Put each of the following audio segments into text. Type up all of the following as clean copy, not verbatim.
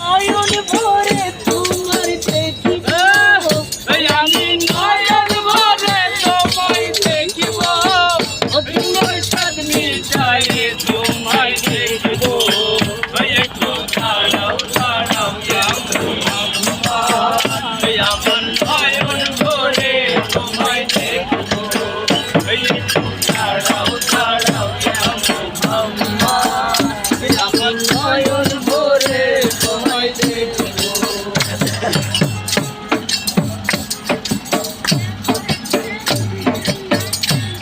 নয়ন ভরে তোমার দেখিব, আমি নয়ন ভরে তোমায় দেখিব, তোমার স্বাদ মিটায়ে তোমায় দেখিব। একটু দাঁড়াও দাঁড়াও আমার নয়ন ভরে তোমায় দেখিব, একটু দাঁড়াও দাঁড়াও আমার নয়ন ভরে তোমায় দেখিব।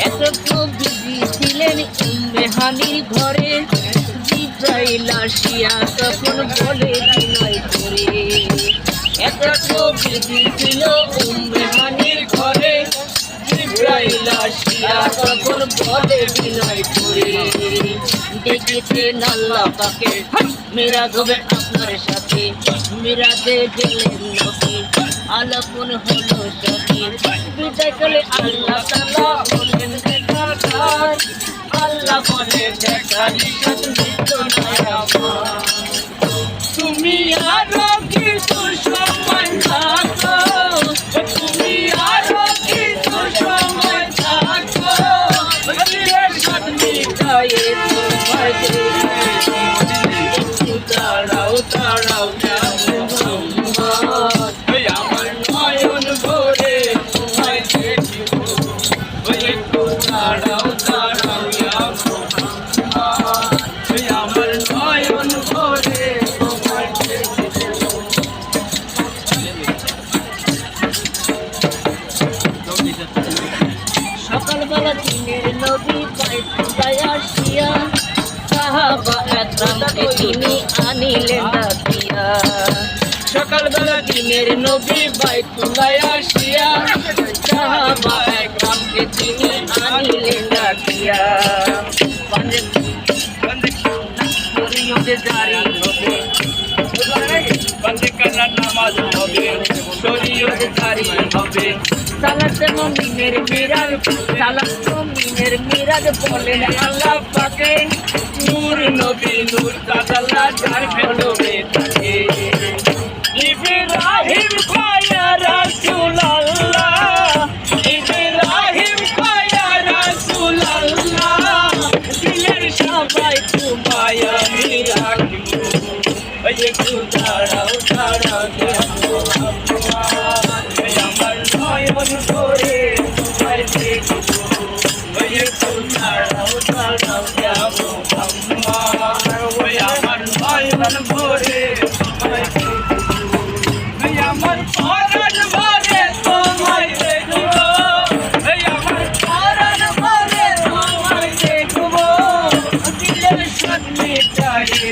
এতটুকু বিধি ছিলেন উম্মেহানির ঘরে, জিব্রাইল আসিয়া তখন বলে বিনয় করে। এতটুকু বিধি ছিল উম্মেহানির ঘরে, জিব্রাইল আসিয়া তখন বলে বিনয় করে। দেখেছেন আল্লাহ পাকে মেরাজ হবে আপনার সাথে, মেরাজে গেলেন নবী আলাপন হলো সখী। বিদায় চলে আল্লাহ তাআলা বলেন দেখার, আল্লাহ বলে দেখার সাথ মিটল না আমার। তুমি আরো কিছু সময় থাকো, তুমি আরো কিছু সময় থাকো, দিলের সাথ মিটায়ে তোমায় দেখিব। একটু দাঁড়াও দাঁড়াও আমার নয়ন ভরে তোমায় দেখিব, একটু দাঁড়াও দাঁড়াও আমার নয়ন ভরে তোমায় দেখিব। সকালবেলা দিনের নবী বাইতুল্লায় আসিয়া, সাহাবা একরামকে তিনি আনিলেন ডাকিয়া। সকালবেলা দিনের নবী বাইতুল্লায় আসিয়া, সাহাবা একরামকে তিনি আনিলেন ডাকিয়া। শরীয়তে জারি হবে, বন্দে করার নামাজ হবে, শরীয়ত জারি হবে। সালাতে মুমিনের মিরাজ, সালাত মুমিনের মিরাজ বলেন আল্লাহ পাকে। নূর নবী নূর তাআলা যার কলবে থাকে। ইব্রাহিম পায়া রাসূলুল্লাহ, ইব্রাহিম পায়া রাসূলুল্লাহ, দিলের সবাই তোমায় আমি রাখিব। একটু দাঁড়াও দাঁড়াও আমার নয়ন ভরে তোমায় দেখিব, একটু দাঁড়াও দাঁড়াও আমার নয়ন ভরে তোমায় দেখিব, আমার পরাণ ভরে তোমায় দেখিব, আমার পরাণ ভরে তোমায় দেখিব, দিলের সাথ মিটায়ে